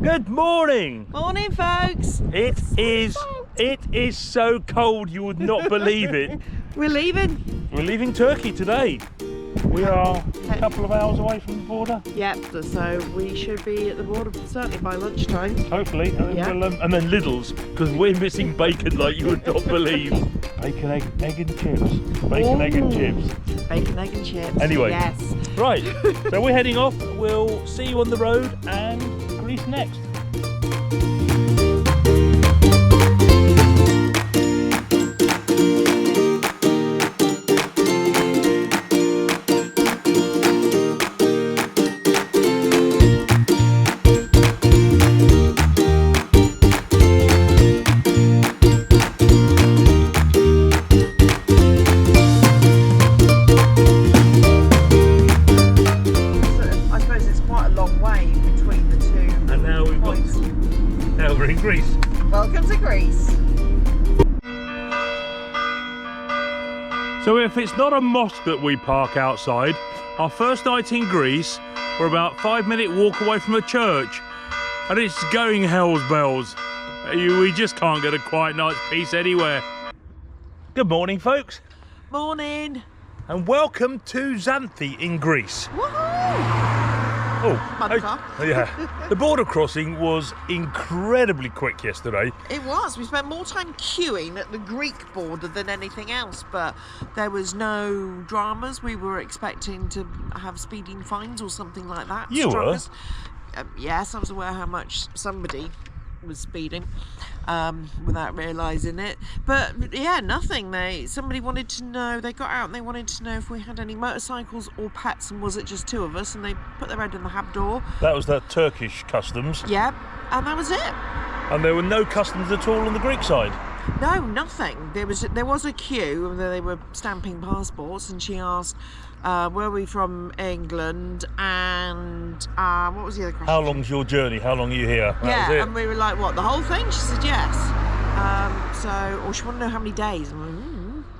Good morning. Morning, folks. It is so cold you would not believe it. We're leaving. We're leaving Turkey today. We are a couple of hours away from the border. Yep, so we should be at the border certainly by lunchtime. Hopefully, and then Lidl's, because we're missing bacon like you would not believe. Bacon, egg and chips. Bacon, egg and chips. Bacon, egg and chips. Anyway, yes. Right, so we're heading off. We'll see you on the road and Greece next. Greece. Welcome to Greece. So if it's not a mosque that we park outside, our first night in Greece, we're about a 5-minute walk away from a church, and it's going hell's bells. We just can't get a quiet night's peace anywhere. Good morning, folks. Morning. And welcome to Xanthi in Greece. Woohoo! Yeah. The border crossing was incredibly quick yesterday. It was. We spent more time queuing at the Greek border than anything else, but there was no dramas. We were expecting to have speeding fines or something like that. You were? Yes, I was aware how much somebody was speeding without realising it, but yeah, nothing. Somebody wanted to know, they got out and they wanted to know if we had any motorcycles or pets, and was it just two of us, and they put their head in the hab door. That was that Turkish customs. Yeah, and that was it. And there were no customs at all on the Greek side. No, nothing. There was a queue, and they were stamping passports, and she asked, were we from England, and what was the other question? How long's your journey? How long are you here? Yeah, and we were like, what, the whole thing? She said yes. Or she wanted to know how many days.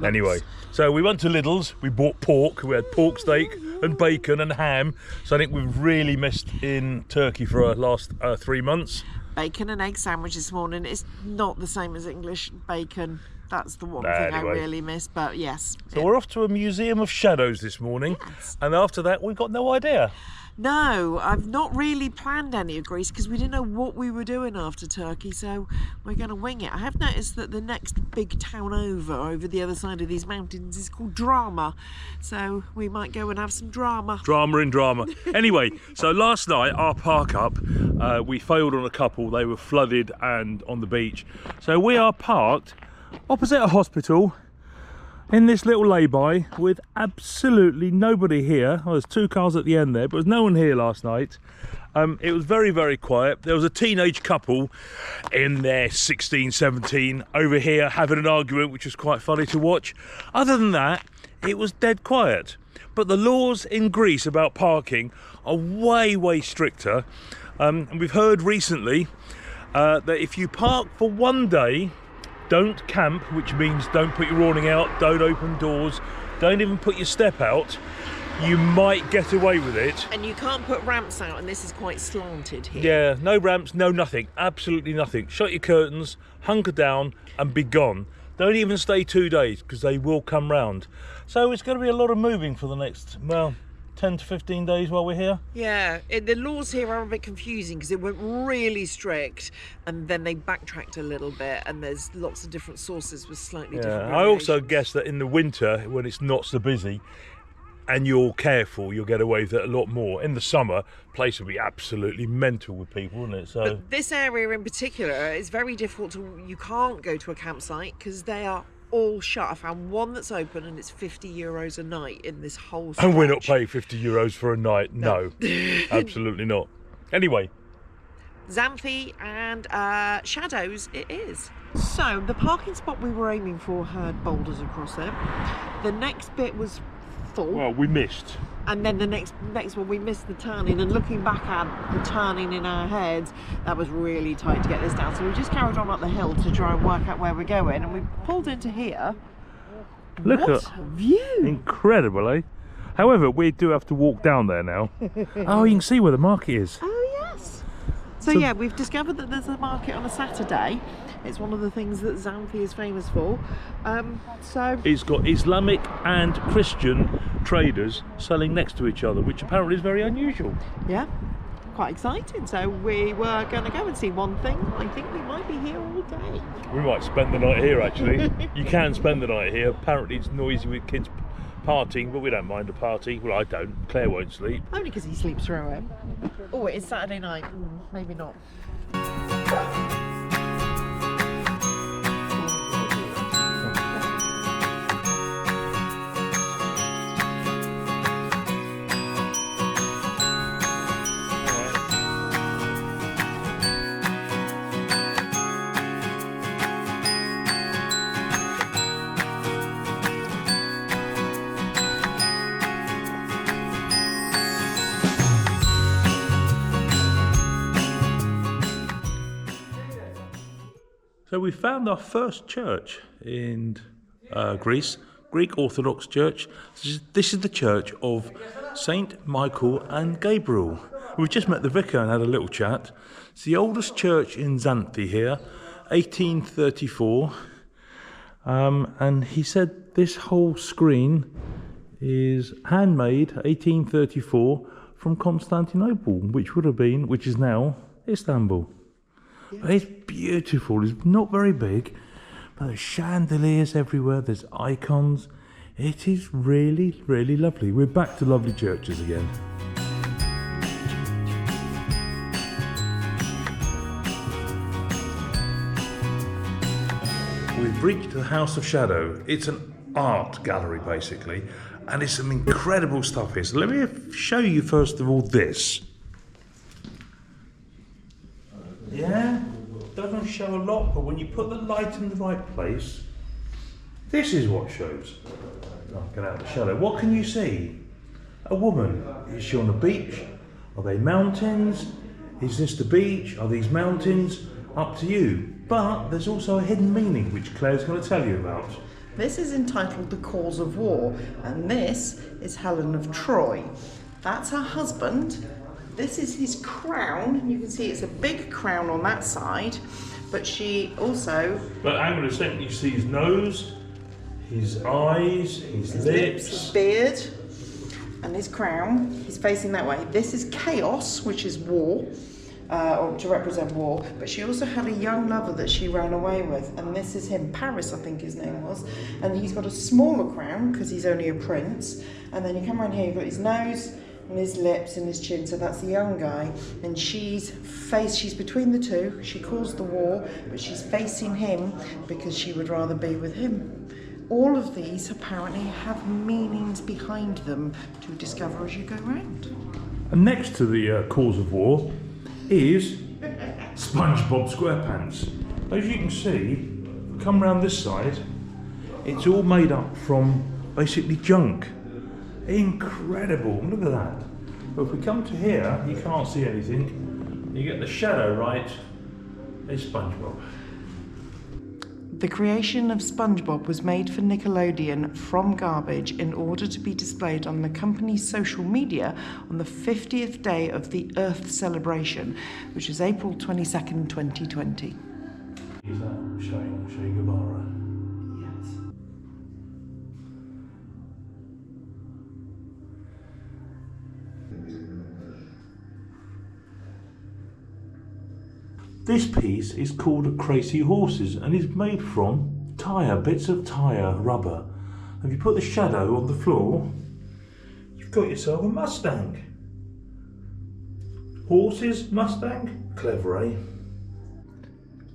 Anyway, so we went to Lidl's, we bought pork, we had pork steak and bacon and ham. So I think we've really missed in Turkey for our last 3 months. Bacon and egg sandwich this morning. It's not the same as English bacon. That's the one thing I really miss, but yes. So we're off to a museum of shadows this morning, yes. And after that we've got no idea. No, I've not really planned any of Greece because we didn't know what we were doing after Turkey, so we're going to wing it. I have noticed that the next big town over the other side of these mountains is called Drama, so we might go and have some drama. Drama in drama. Anyway, so last night our park up, we failed on a couple. They were flooded and on the beach, so we are parked opposite a hospital in this little lay-by with absolutely nobody here. Well, there's 2 cars at the end there, but there's no one here last night. It was very, very quiet. There was a teenage couple in their 16, 17 over here having an argument, which was quite funny to watch. Other than that, it was dead quiet. But the laws in Greece about parking are way, way stricter. And we've heard recently that if you park for 1 day, don't camp, which means don't put your awning out, don't open doors, don't even put your step out, you might get away with it. And you can't put ramps out, and this is quite slanted here. Yeah, no ramps, no nothing, absolutely nothing. Shut your curtains, hunker down and be gone. Don't even stay 2 days because they will come round. So it's going to be a lot of moving for the next, well, 10 to 15 days while we're here. Yeah, the laws here are a bit confusing because it went really strict and then they backtracked a little bit, and there's lots of different sources with slightly different I also guess that in the winter, when it's not so busy and you're careful, you'll get away with it a lot more. In the summer, the place will be absolutely mental with people, wouldn't it? So but this area in particular is very difficult you can't go to a campsite because they are all shut. I found one that's open and it's €50 a night in this whole stretch. And we're not paying €50 for a night. No, absolutely not. Anyway, Xanthi and shadows it is. So the parking spot we were aiming for had boulders across it. The next bit was full. Well, we missed. And then the next one we missed the turning, and looking back at the turning in our heads, that was really tight to get this down. So we just carried on up the hill to try and work out where we're going, and we pulled into here. Look what at a view! Incredible, eh? However, we do have to walk down there now. Oh, you can see where the market is. Oh yes. So yeah, we've discovered that there's a market on a Saturday. It's one of the things that Xanthi is famous for. So it's got Islamic and Christian traders selling next to each other, which apparently is very unusual. yeah, quite exciting. So we were going to go and see one thing. I think we might be here all day. We might spend the night here, actually. You can spend the night here. Apparently it's noisy with kids partying, but we don't mind a party. Well, I don't. Claire won't sleep. Only because he sleeps through it. Oh, it is Saturday night. Maybe not. So we found our first church in Greece, Greek Orthodox church. This is the church of Saint Michael and Gabriel. We've just met the vicar and had a little chat. It's the oldest church in Xanthi here, 1834. And he said this whole screen is handmade, 1834, from Constantinople, which is now Istanbul. But it's beautiful. It's not very big, but there's chandeliers everywhere. There's icons. It is really, really lovely. We're back to lovely churches again. We've reached the House of Shadow. It's an art gallery, basically, and it's some incredible stuff here. So let me show you first of all this. Yeah, doesn't show a lot, but when you put the light in the right place, this is what shows. Oh, get out of the shadow. What can you see? A woman. Is she on a beach? Are they mountains? Is this the beach? Are these mountains? Up to you. But there's also a hidden meaning, which Claire's going to tell you about. This is entitled The Cause of War, and this is Helen of Troy. That's her husband. This is his crown, and you can see it's a big crown on that side, but she also... But hang on a second, you see his nose, his eyes, his lips, his beard, and his crown. He's facing that way. This is chaos, which is war, or to represent war, but she also had a young lover that she ran away with, and this is him, Paris I think his name was, and he's got a smaller crown because he's only a prince, and then you come around here, you've got his nose, and his lips and his chin, so that's the young guy, and she's between the two. She caused the war, but she's facing him because she would rather be with him. All of these apparently have meanings behind them to discover as you go round. And next to the cause of war is SpongeBob SquarePants. As you can see, come round this side, it's all made up from basically junk. Incredible, look at that. But if we come to here, you can't see anything. You get the shadow right, it's SpongeBob. The creation of SpongeBob was made for Nickelodeon from garbage in order to be displayed on the company's social media on the 50th day of the Earth celebration, which is April 22nd, 2020. Is that Che Guevara? Yes. This piece is called Crazy Horses and is made from bits of tyre rubber. If you put the shadow on the floor, you've got yourself a Mustang. Horses, Mustang, clever, eh?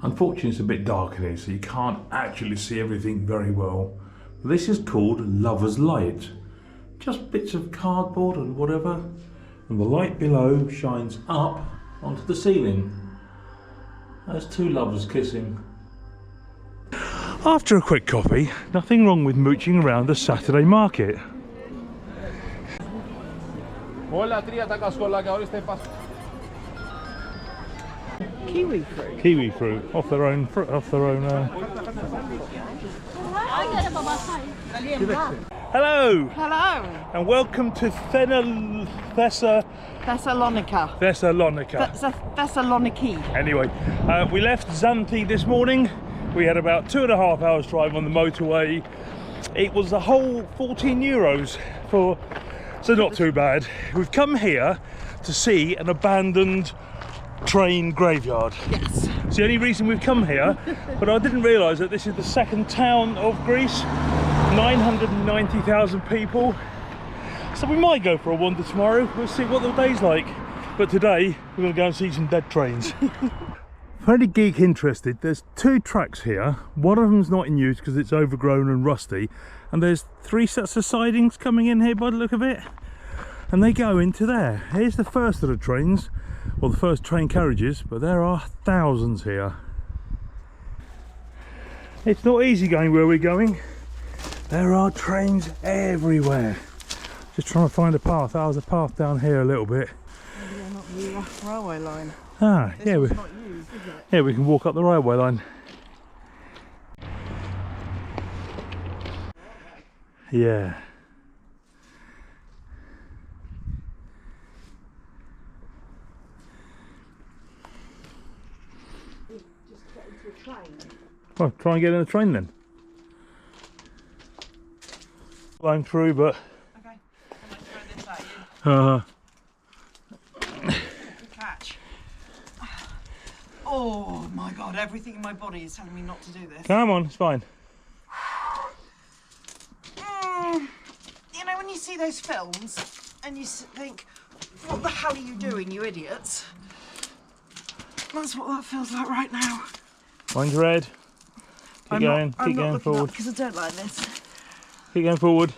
Unfortunately, it's a bit dark in here, so you can't actually see everything very well. This is called Lover's Light. Just bits of cardboard and whatever, and the light below shines up onto the ceiling. There's two lovers kissing. After a quick coffee, nothing wrong with mooching around the Saturday market. Όλα τρία τα κασκολάκια, ορίστε πας. Kiwi fruit. Kiwi fruit, off their own Hello, Hello. and welcome to Thessalonica. Thessaloniki. Anyway, we left Xanthi this morning. We had about 2.5 hours drive on the motorway. It was a whole 14 euros so not too bad. We've come here to see an abandoned train graveyard. Yes. It's the only reason we've come here, but I didn't realise that this is the second town of Greece, 990,000 people. So we might go for a wander tomorrow. We'll see what the day's like. But today, we're going to go and see some dead trains. For any geek interested, there's 2 tracks here. One of them's not in use because it's overgrown and rusty. And there's 3 sets of sidings coming in here by the look of it. And they go into there. Here's the first of the trains, or the first train carriages, but there are thousands here. It's not easy going where we're going. There are trains everywhere. Just trying to find a path. There's a path down here a little bit. Maybe they're not the railway line. Ah, This yeah, one's not used, is it? yeah, we can walk up the railway line. Yeah. Just get into a train. Well, try and get in a train then. Going through, but Okay. I might throw this at you. Good catch. Oh my god, everything in my body is telling me not to do this. come on, it's fine. You know when you see those films and you think, what the hell are you doing, you idiots? That's what that feels like right now. Mine's red. Keep going forward. Because I don't like this. Keep going forward.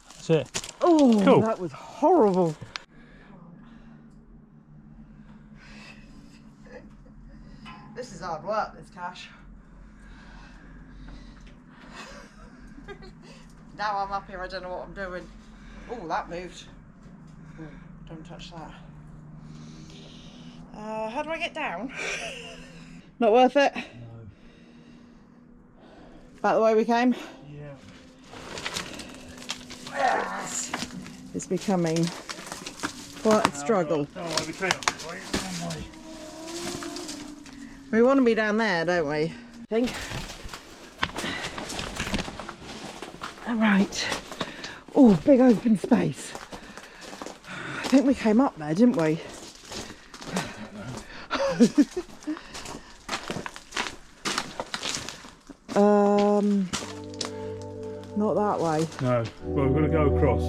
That's it. Oh, Cool. that was horrible. This is hard work, this Cash. Now I'm up here, I don't know what I'm doing. Oh, that moved. Oh, don't touch that. How do I get down? Not worth it? No. Back the way we came? Yeah. Yes. It's becoming quite a struggle. We want to be down there, don't we? I think. All right. Oh, big open space. I think we came up there, didn't we? Not that way. No, well, we've got to go across.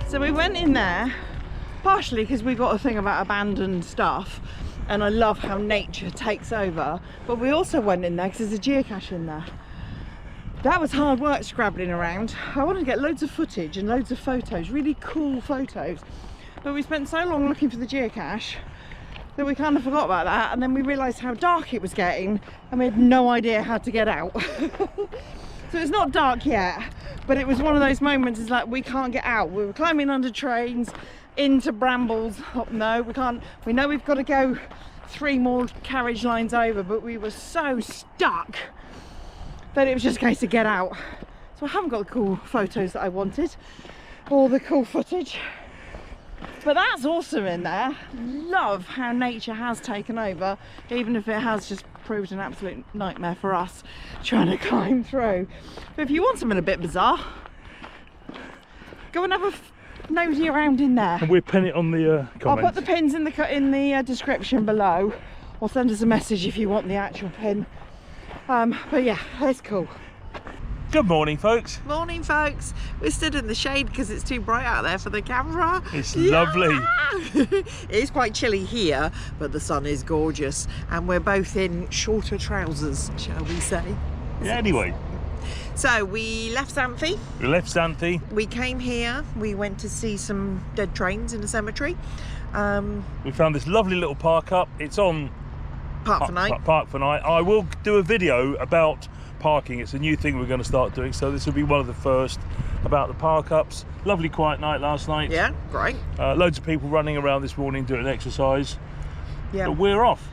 So we went in there, partially because we got a thing about abandoned stuff, and I love how nature takes over, but we also went in there because there's a geocache in there. That was hard work scrabbling around. I wanted to get loads of footage and loads of photos, really cool photos, but we spent so long looking for the geocache that we kind of forgot about that, and then we realised how dark it was getting and we had no idea how to get out. So it's not dark yet, but it was one of those moments, it's like we can't get out. We were climbing under trains, into brambles. Oh, no, we can't. We know we've got to go 3 more carriage lines over, but we were so stuck that it was just a case of get out. So So I haven't got the cool photos that I wanted, or the cool footage. But that's awesome in there. Love how nature has taken over, even if it has just proved an absolute nightmare for us trying to climb through. But if you want something a bit bizarre, go and have a nosy around in there. And we'll pin it on the I'll comments. put the pins in the description below, or send us a message if you want the actual pin. But yeah, it's cool. Good morning, folks. Morning, folks. We're stood in the shade because it's too bright out there for the camera. It's lovely. It's quite chilly here, but the sun is gorgeous, and we're both in shorter trousers, shall we say. Yeah, anyway, So we left Xanthi. we left Xanthi. We came here. We went to see some dead trains in a cemetery. We found this lovely little park up. It's on Park for night. Park for night. I will do a video about parking. It's a new thing we're going to start doing, so this will be one of the first about the park ups. Lovely quiet night last night. Yeah, great. Loads of people running around this morning doing exercise. Yeah, But we're off.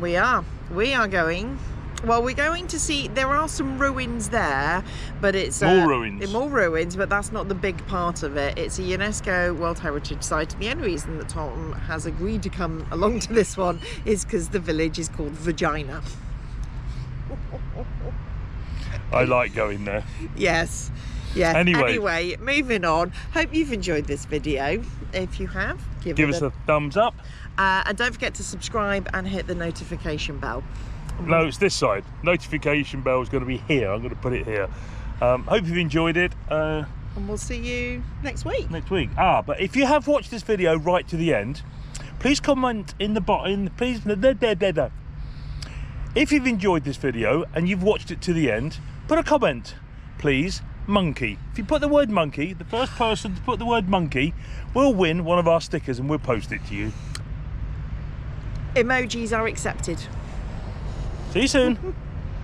we are. We are going. Well, we're going to see. There are some ruins there, but it's More ruins. More ruins, but that's not the big part of it. It's a UNESCO World Heritage Site. And the only reason that Tom has agreed to come along to this one is because the village is called Vagina. I like going there. Yes. Yes. Anyway. Moving on. Hope you've enjoyed this video. If you have, give Give it us a thumbs up. and don't forget to subscribe and hit the notification bell. No, it's this side. Notification bell is going to be here. I'm going to put it here. Hope you've enjoyed it. And we'll see you next week. Next week. But if you have watched this video right to the end, please comment in the bottom. Please, if you've enjoyed this video and you've watched it to the end, put a comment, please. Monkey. If you put the word monkey, the first person to put the word monkey will win one of our stickers, and we'll post it to you. Emojis are accepted. See you soon.